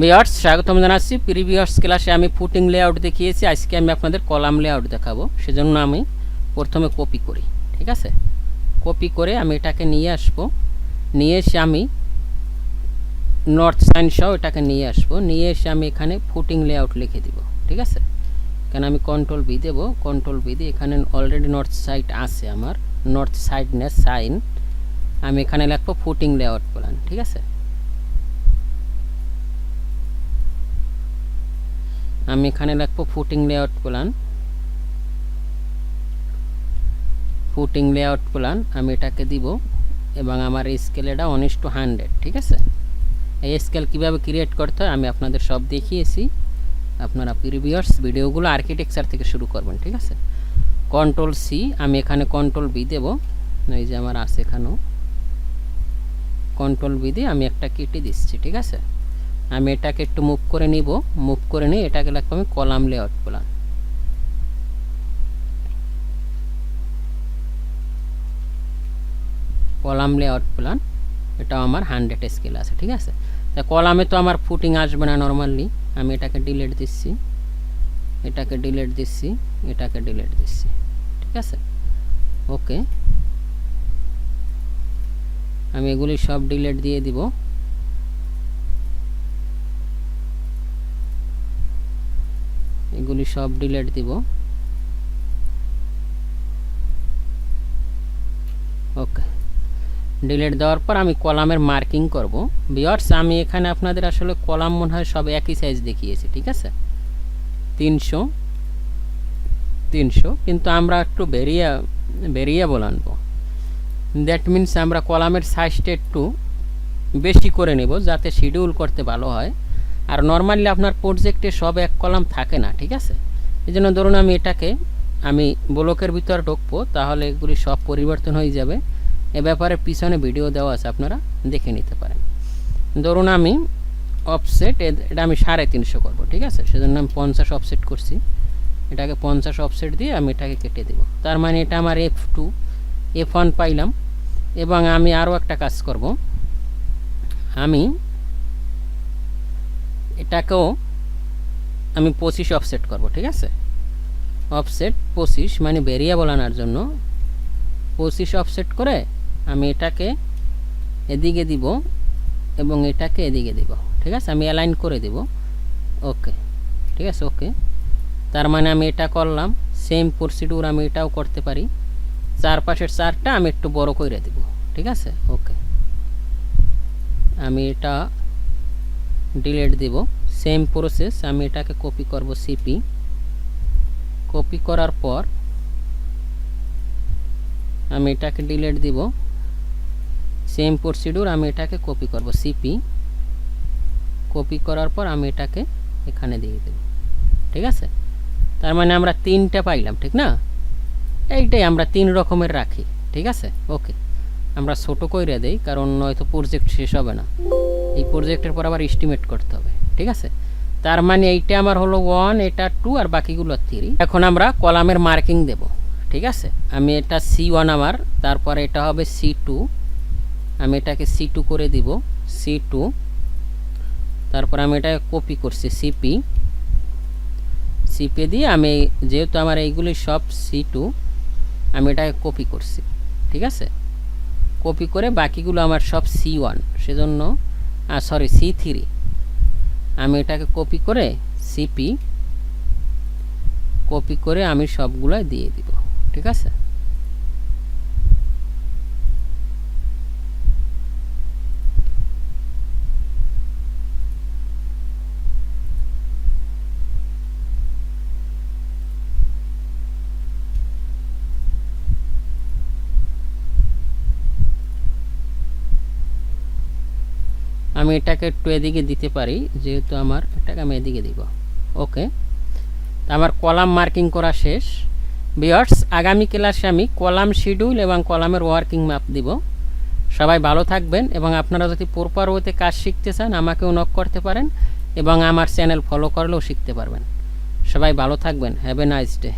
Viewers স্বাগতম জানাচ্ছি। Previous ক্লাসে আমি ফুটিং লেআউট দেখিয়েছি, আজকে আমি আপনাদের কলাম লেআউট দেখাবো। সেজন্য আমি প্রথমে কপি করি, ঠিক আছে। কপি করে আমি এটাকে নিয়ে আসবো, নিয়ে এসে আমি নর্থ সাইন সহ এটাকে নিয়ে আসবো, নিয়ে এসে আমি এখানে ফুটিং লেআউট লিখে দিব, ঠিক আছে। এখানে আমি কন্ট্রোল বি দেবো, কন্ট্রোল বি দিয়ে এখানে অলরেডি নর্থ সাইড আছে আমার, নর্থ সাইড না সাইন, আমি এখানে লিখবো ফুটিং লেআউট প্ল্যান, ঠিক আছে। আমি এখানে লিখবো footing layout plan, footing layout plan আমি এটাকে দিব এবং আমার স্কেল এটা 1:100, ঠিক আছে। এই স্কেল কীভাবে ক্রিয়েট করতে হয় আমি আপনাদের সব দেখিয়েছি, আপনারা প্রিভিয়াস ভিডিওগুলো আর্কিটেকচার থেকে শুরু করবেন, ঠিক আছে। কন্ট্রোল সি, আমি এখানে কন্ট্রোল বি দেব, এই যে আমার আছে এখানেও কন্ট্রোল বি দিয়ে আমি একটা কেটে দিচ্ছি, ঠিক আছে। আমি এটাকে একটু মুভ করে নিব, মুভ করে নিয়ে এটাকে লিখবো আমি column layout plan, column layout plan. এটাও আমার 100 স্কেল আছে, ঠিক আছে। তা কলামে তো আমার ফুটিং আসবে না নর্মালি, আমি এটাকে ডিলিট দিচ্ছি, এটাকে ডিলিট দিচ্ছি, এটাকে ডিলিট দিচ্ছি, ঠিক আছে। ওকে, আমি এগুলি সব ডিলিট দিয়ে দিব। এগুলি সব ডিলিট দিব। ওকে, ডিলিট দেওয়ার পর আমি কলামের মার্কিং করব। ভিউয়ার্স আমি এখানে আপনাদের আসলে কলাম মনে হয় সব একই সাইজ দেখিয়েছি, ঠিক আছে। 300, কিন্তু আমরা একটু ভেরিয়েবল আনবো। দ্যাট মিনস আমরা কলামের সাইজটা একটু বেশি করে নেব যাতে শিডিউল করতে ভালো হয়। আর নর্মালি আপনার প্রজেক্টে সব এক কলাম থাকে না, ঠিক আছে। এই জন্য ধরুন আমি এটাকে আমি ব্লকের ভিতর ঢুকবো, তাহলে এগুলি সব পরিবর্তন হয়ে যাবে। এ ব্যাপারে পিছনে ভিডিও দেওয়া আছে, আপনারা দেখে নিতে পারেন। ধরুন আমি অফসেট এটা আমি 350 করব, ঠিক আছে। সেজন্য আমি 50 অফসেট করছি, এটাকে 50 অফসেট দিয়ে আমি এটাকে কেটে দেব। তার মানে এটা আমার F2 F1 পাইলাম। এবং আমি আরও একটা কাজ করব, আমি এটাকেও আমি 25 অফসেট করব, ঠিক আছে। অফসেট 25 মানে ভেরিয়েবল আনার জন্য 25 অফসেট করে আমি এটাকে এদিকে দিব এবং এটাকে এদিকে দিব, ঠিক আছে। আমি অ্যালাইন করে দিব। ওকে, ঠিক আছে। ওকে, তার মানে আমি এটা করলাম। সেম প্রসিডিউর আমি এটাও করতে পারি। চারপাশের চারটা আমি একটু বড় করে দিব, ঠিক আছে। ওকে, আমি এটা ডিলিট দিব। সেম প্রসেস, আমি এটাকে কপি করব সিপি, কপি করার পর আমি এটাকে ডিলিট দিব। সেম প্রসিডিউর আমি এটাকে কপি করব সিপি, কপি করার পর আমি এটাকে এখানে দিয়ে দেব, ঠিক আছে। তার মানে আমরা 3টা পাইলাম, ঠিক না। এইটাই আমরা 3 রকমের রাখি, ঠিক আছে। ওকে, আমরা ছোট কইরা দেই, কারণ নয়তো প্রজেক্ট শেষ হবে না। এই প্রজেক্টের পর আবার এস্টিমেট করতে হবে, ঠিক আছে। তার মানে এইটা আমার হলো 1, এটা 2 আর বাকিগুলো 3। এখন আমরা কলামের মার্কিং দেব, ঠিক আছে। আমি এটা C1 আমার, তারপরে এটা হবে C2, আমি এটাকে C2 করে দিব, C2। তারপর আমি এটা কপি করছি সিপি দিয়ে আমি, যেহেতু আমার এইগুলি সব C2, আমি এটাকে কপি করছি, ঠিক আছে। কপি করে বাকিগুলো আমার সব C1, সেজন্য সরি C3, আমি এটাকে কপি করে সিপি, কপি করে আমি সবগুলো দিয়ে দিব, ঠিক আছে। আমি এটাকে একটু এদিকে দিতে পারি, যেহেতু আমার এটাকে আমি এদিকে দিব। ওকে, আমার কলাম মার্কিং করা শেষ। ভিউয়ার্স আগামী ক্লাসে আমি কলাম শিডিউল এবং কলামের ওয়ার্কিং ম্যাপ দিব। সবাই ভালো থাকবেন, এবং আপনারা যদি প্রপার ওয়েতে কাজ শিখতে চান আমাকেও নক করতে পারেন এবং আমার চ্যানেল ফলো করলেও শিখতে পারবেন। সবাই ভালো থাকবেন। Have a nice day.